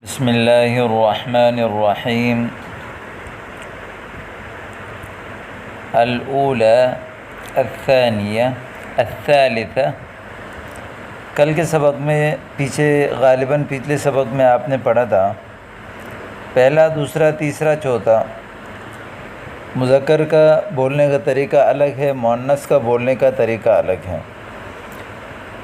بسم اللہ الرحمن الرحیم۔ الاولی، الثانیہ، الثالثہ۔ کل کے سبق میں غالباً پچھلے سبق میں آپ نے پڑھا تھا پہلا، دوسرا، تیسرا، چوتھا۔ مذکر کا بولنے کا طریقہ الگ ہے، مؤنث کا بولنے کا طریقہ الگ ہے۔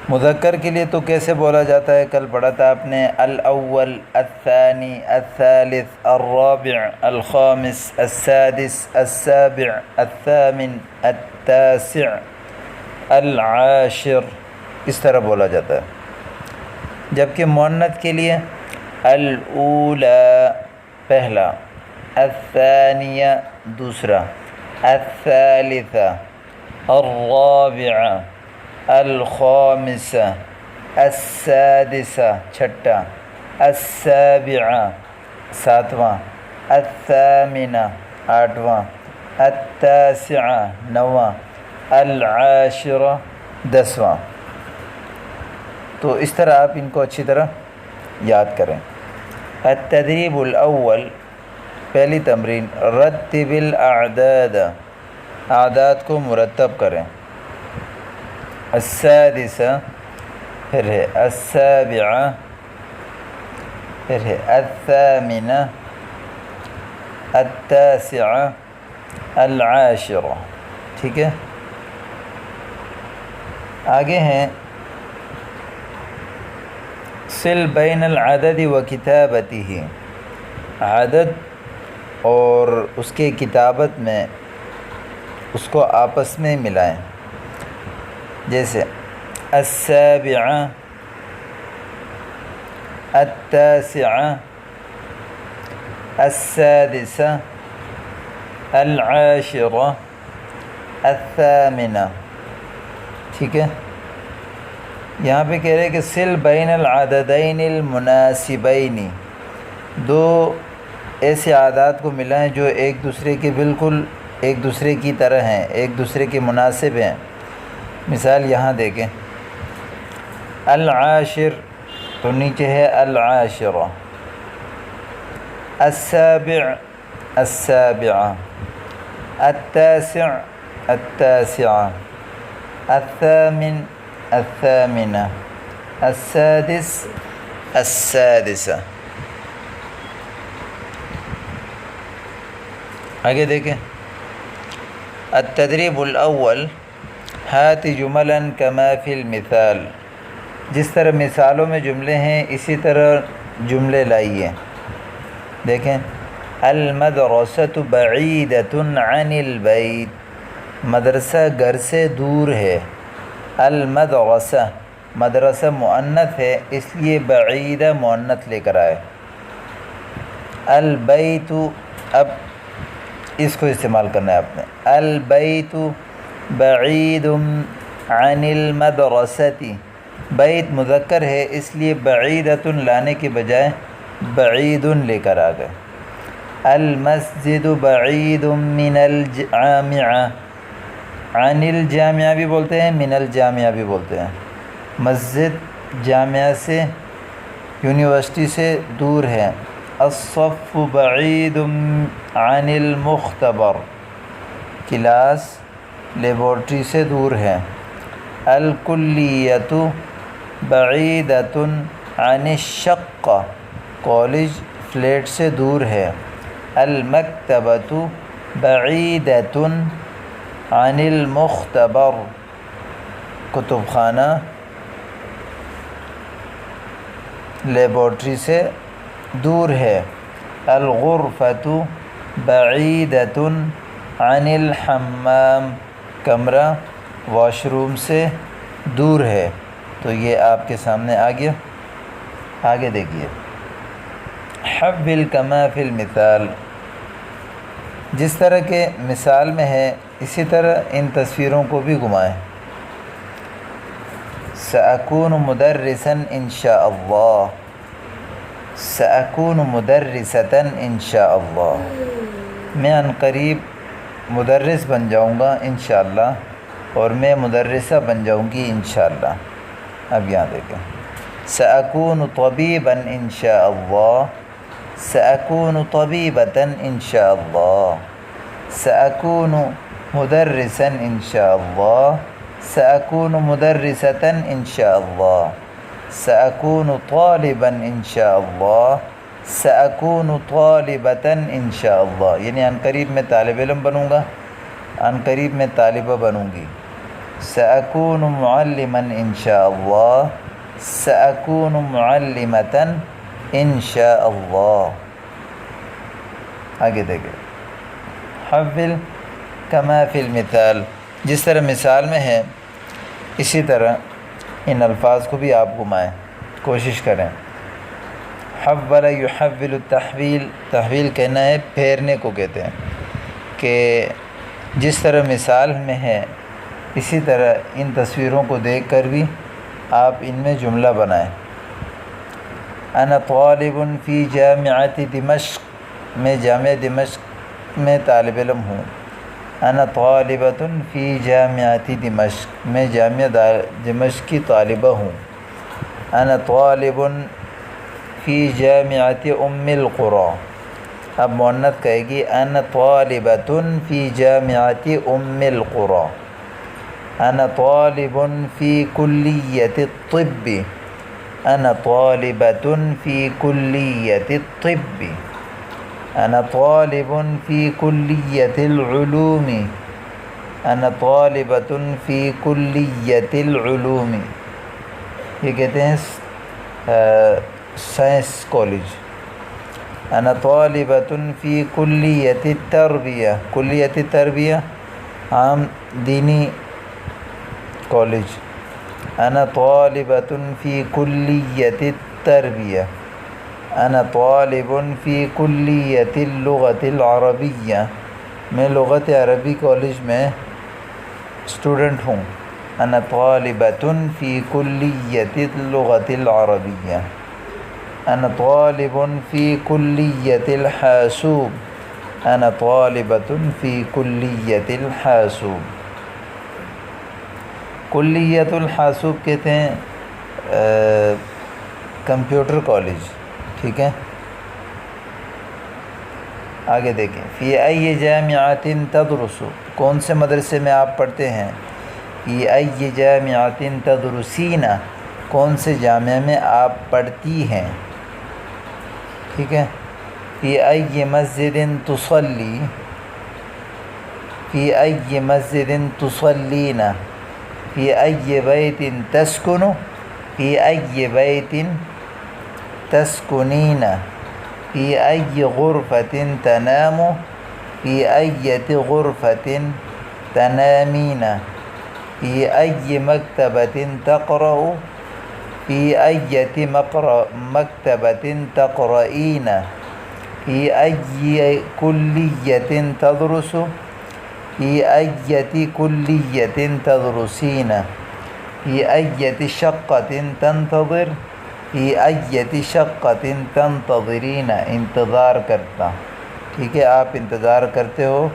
مذکر کے لیے تو کیسے بولا جاتا ہے کل پڑھا تھا آپ نے، الاول، الثانی، الثالث، الرابع، الخامس، السادس، السابع، الثامن، التاسع، العاشر، اس طرح بولا جاتا ہے۔ جبکہ مؤنث کے لیے الاولی پہلا، الثانیہ دوسرا، الثالثہ، الرابعہ، الخامسہ، السادسہ چھٹا، السابعہ ساتواں، الثامنہ آٹھواں، التاسعہ نواں، العاشرہ دسواں۔ تو اس طرح آپ ان کو اچھی طرح یاد کریں۔ التدریب الاول، پہلی تمرین، رتب الاعداد، اعداد کو مرتب کریں۔ السادسہ، پھر ہے السابعہ، پھر ہے الثامنہ، التاسعہ، العاشرہ۔ ٹھیک ہے، آگے ہیں صل بین العدد و کتابتہ، عدد اور اس کے کتابت میں اس کو آپس میں ملائیں۔ جیسے السابعہ، التاسعہ، السادسہ، العاشرہ، الثامنہ۔ ٹھیک ہے، یہاں پہ کہہ رہے ہیں کہ صل بین العددین المناسبین، دو ایسے اعداد کو ملائیں جو ایک دوسرے کے بالکل ایک دوسرے کی طرح ہیں، ایک دوسرے کے مناسب ہیں۔ مثال یہاں دیکھیں، العاشر تو نیچے ہے العاشرہ، السابع السابعہ، التاسع التاسعہ، الثامن الثامنہ، السادس السادسہ۔ آگے دیکھیں، التدریب الاول، ہات جملا کما فی المثال، جس طرح مثالوں میں جملے ہیں اسی طرح جملے لائیے۔ دیکھیں، المدرسۃ بعیدۃ عن البیت، مدرسہ گھر سے دور ہے۔ المدرسہ، مدرسہ مؤنث ہے اس لیے بعیدہ مؤنث لے کر آئے۔ البیت، اب اس کو استعمال کرنا ہے آپ نے، البیت بعید عن المدرسۃ، بیت مذکر ہے اس لیے بعیدۃ لانے کے بجائے بعید لے کر آ گئے۔ المسجد بعید من الجامعہ، عن الجامعہ بھی بولتے ہیں، من الجامعہ بھی بولتے ہیں۔ مسجد جامعہ سے، یونیورسٹی سے دور ہے۔ الصف بعید عن المختبر، کلاس لیبارٹری سے دور ہے۔ الکلیۃ بعیدۃ عن الشقہ، کالج فلیٹ سے دور ہے۔ المکتبۃ بعیدۃ عن المختبر، کتب خانہ لیبارٹری سے دور ہے۔ الغرفۃ بعیدۃ عن الحمام، کمرہ واش روم سے دور ہے۔ تو یہ آپ کے سامنے آ گیا۔ آگے دیکھیے، حول کما فی المثال، جس طرح کے مثال میں ہے اسی طرح ان تصویروں کو بھی گھمائیں۔ سأکون مدرسا انشاء اللہ، سأکون مدرسة انشاء اللہ، میں عن قریب مدرس بن جاؤں گا انشاءاللہ، اور میں مدرسہ بن جاؤں گی انشاءاللہ۔ اب یہاں دیکھیں، سأكون طبيبا إن شاء الله. سأكون طبيبة إن شاء الله. سأكون مدرسا إن شاء الله. سأكون مدرسة إن شاء الله. سأكون طالبا إن شاء الله. سأكون طالبة إن شاء الله. یعنی ان قریب میں طالب علم بنوں گا، ان قریب میں طالبہ بنوں گی. سأكون معلما إن شاء الله. سأكون معلمة إن شاء الله. آگے دیکھیں، حول کما فی المثال، جس طرح مثال میں ہے اسی طرح ان الفاظ کو بھی آپ گھمائیں، کوشش کریں. حول یحول التحویل، تحویل کہنا ہے پھیرنے کو کہتے ہیں، کہ جس طرح مثال میں ہے اسی طرح ان تصویروں کو دیکھ کر بھی آپ ان میں جملہ بنائیں. انا طالب فی جامعۃ دمشق، میں جامعہ دمشق میں طالب علم ہوں. انا طالبۃ فی جامعۃ دمشق، میں جامعہ دمشق کی طالبہ ہوں. انا طالب فی جامعۃ ام القری. اب مؤنث کہے گی انا طالبۃ فی جامعۃ ام القری. انا طالب فی کلیۃ الطب. انا طالبۃ فی کلیۃ الطب. انا طالب فی کلیۃ العلوم. انا طالبۃ فی کلیۃ العلوم. یہ کہتے ہیں سائنس کالج. انا طالبۃ فی کلیۃ التربیہ. کلیۃ التربیہ عام دینی کالج. انا طالبۃ فی کلیۃ التربیہ. انا طالب فی کلیۃ اللغۃ العربیہ. میں لغت عربی کالج میں اسٹوڈنٹ ہوں. انا طالبۃ فی کلیۃ اللغۃ العربیہ. انا طالب فی کلیۃ الحاسوب. انا طالبۃ فی کلیۃ الحاسوب. کلیۃ الحاسوب کہتے ہیں کمپیوٹر کالج. ٹھیک ہے، آگے دیکھیں. فی ای جامعۃ تدرس، کون سے مدرسے میں آپ پڑھتے ہیں. فی ای جامعۃ تدرسین، کون سے جامعہ میں آپ پڑھتی ہیں. ٹھیک ہے. فی ای مسجد تصلی. فی ای مسجد تصلین. فی ای بیت تسکن. فی ای بیت تسکنین. فی ای غرفۃ تنام. فی ایت غرفۃ تنامین. فی ای مکتبۃ تقرأ. فی ایت مکتبۃ تقرئین. فی ای کلیۃ تدرس. فی ایت کلیۃ تدرسین. فی ایت شقۃ تنتظر. فی ایت شقۃ تنتظرین، انتظار کرتا. ٹھیک ہے، آپ انتظار کرتے ہو،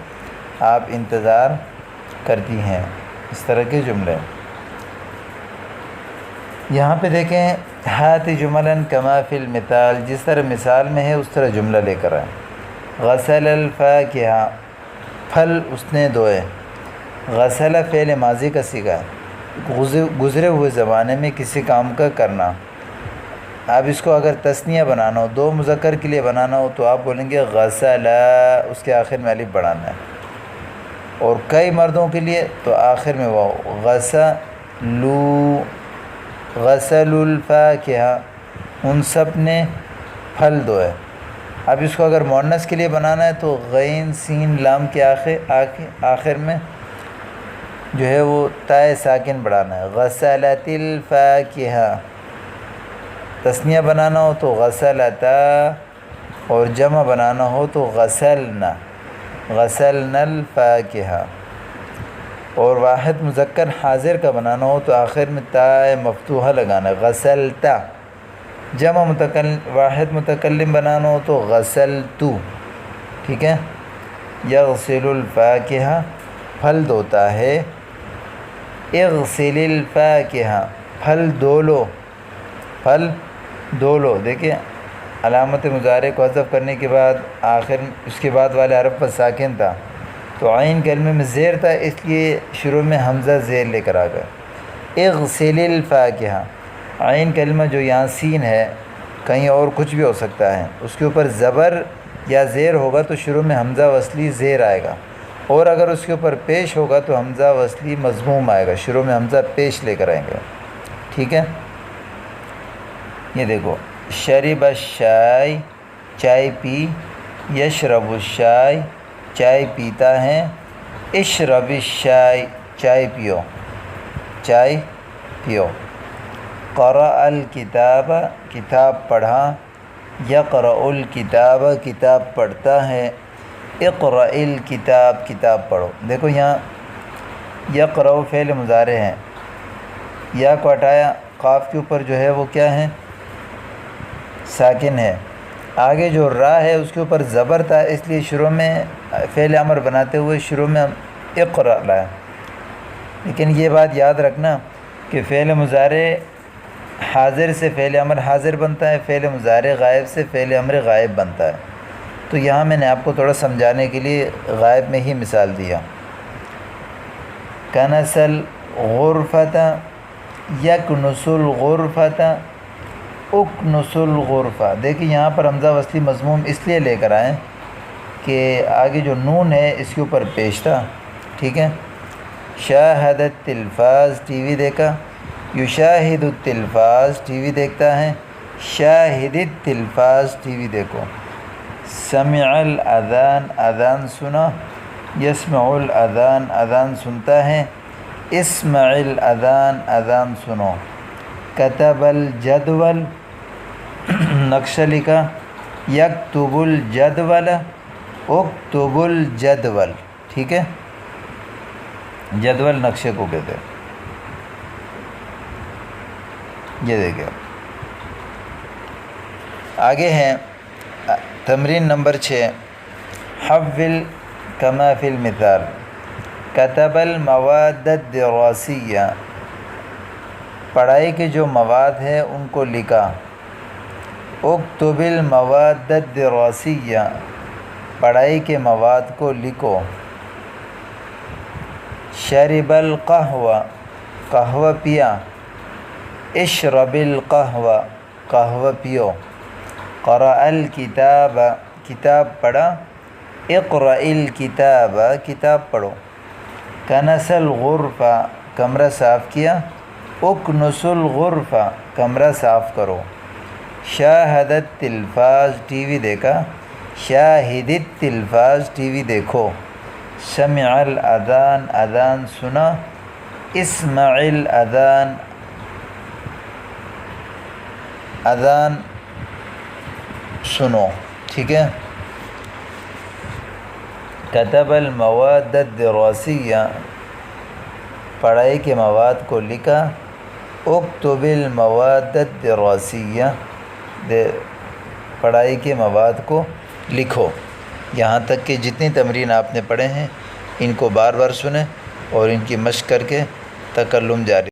آپ انتظار کرتی ہیں. اس طرح کے جملے. یہاں پہ دیکھیں ہات جملا کما فی المثال، جس طرح مثال میں ہے اس طرح جملہ لے کر آئیں. غسل الفاکہہ، پھل اس نے دھوئے. غسل فعل ماضی کا صیغہ ہے، گزرے ہوئے زمانے میں کسی کام کا کرنا. اب اس کو اگر تثنیہ بنانا ہو، دو مذکر کے لیے بنانا ہو تو آپ بولیں گے غسل، اس کے آخر میں الف بڑھانا ہے. اور کئی مردوں کے لیے تو آخر میں وہ غسلوا. غسل الفاکہہ، ان سب نے پھل دھوئے. اب اس کو اگر مؤنث کے لیے بنانا ہے تو غین سین لام کے آخر میں جو ہے وہ تائے ساکن بڑھانا ہے. غسلت الفاکہہ. تثنیہ بنانا ہو تو غسلتا، اور جمع بنانا ہو تو غسلنا. غسلنا الفاکہہ. اور واحد مذکر حاضر کا بنانا ہو تو آخر میں تائے مفتوحہ لگانا ہے، غسلتا. جمع واحد متکلم بنانا ہو تو غسلتو. ٹھیک ہے. یغسل الفاکہہ، پھل دھوتا ہے. اغسل الفاکہہ، پھل دھو لو. پھل دو لو. دیکھیں علامت مضارع کو حذف کرنے کے بعد آخر اس کے بعد والے حرف پر ساکن تھا تو عین کلمے میں زیر تھا، اس لیے شروع میں حمزہ زیر لے کر آ گئے. اغسل الفاکہہ، عین کلمہ جو یہاں سین ہے، کہیں اور کچھ بھی ہو سکتا ہے، اس کے اوپر زبر یا زیر ہوگا تو شروع میں حمزہ وصلی زیر آئے گا، اور اگر اس کے اوپر پیش ہوگا تو حمزہ وصلی مضموم آئے گا، شروع میں حمزہ پیش لے کر آئیں گے. ٹھیک ہے، یہ دیکھو شرب الشائی چائے پی، یشرب الشائی چائے پیتا ہے، اشرب الشائی چائے پیو، چائے پیو. قرأ الکتاب کتاب پڑھا، یقرأ الکتاب کتاب پڑھتا ہے، اقرأ الکتاب کتاب پڑھو. دیکھو یہاں یقرأ فعل مضارع ہے، یا کو ہٹایا، قاف کے اوپر جو ہے وہ کیا ہے؟ ساکن ہے. آگے جو را ہے اس کے اوپر زبر تھا، اس لیے شروع میں فعل امر بناتے ہوئے شروع میں اقرأ لایا. لیکن یہ بات یاد رکھنا کہ فعل مضارع حاضر سے فعل امر حاضر بنتا ہے، فعل مضارع غائب سے فعل امر غائب بنتا ہے. تو یہاں میں نے آپ کو تھوڑا سمجھانے کے لیے غائب میں ہی مثال دیا. کنس الغرفۃ یکنس الغرفۃ اکنس الغرفہ. دیکھیں یہاں پر حمزہ وصلی مضموم اس لیے لے کر آئیں کہ آگے جو نون ہے اس کے اوپر پیش تھا. ٹھیک ہے، شاہد التلفاز ٹی وی دیکھا، یشاہد التلفاز ٹی وی دیکھتا ہے، شاہد التلفاز ٹی وی دیکھو. سمع الاذان اذان سنا، یسمع الاذان اذان سنتا ہے، اسمع الاذان اذان سنو. کتب الجدول نقشہ لکھا، یکتب الجدول اکتب الجدول. ٹھیک ہے، جدول نقشے کو کہتے ہیں. یہ دیکھیں آگے ہیں تمرین نمبر 6. حول کما فی المثال. کتب المواد الدراسیہ، پڑھائی کے جو مواد ہیں ان کو لکھا. اکتب المواد الدراسیہ، پڑھائی کے مواد کو لکھو. شرب القہوہ، قہوہ پیا. اشرب القہوہ، قہوہ پیو. قرأ الکتاب، کتاب پڑھا. اقرأ الکتاب، کتاب پڑھو. کنس الغرفہ، کمرہ صاف کیا. اکنس الغرفہ، کمرہ صاف کرو. شاہد التلفاز، ٹی وی دیکھا. شاہد التلفاز، ٹی وی دیکھو. سمع الاذان، اذان سنا. اسمع الاذان، اذان سنو. ٹھیک ہے، کتب المواد الدراسیہ، پڑھائی کے مواد کو لکھا. اکتب المواد الدراسیہ، پڑھائی کے مواد کو لکھو. یہاں تک کہ جتنی تمرین آپ نے پڑھے ہیں ان کو بار بار سنیں اور ان کی مشق کر کے تکلم جاری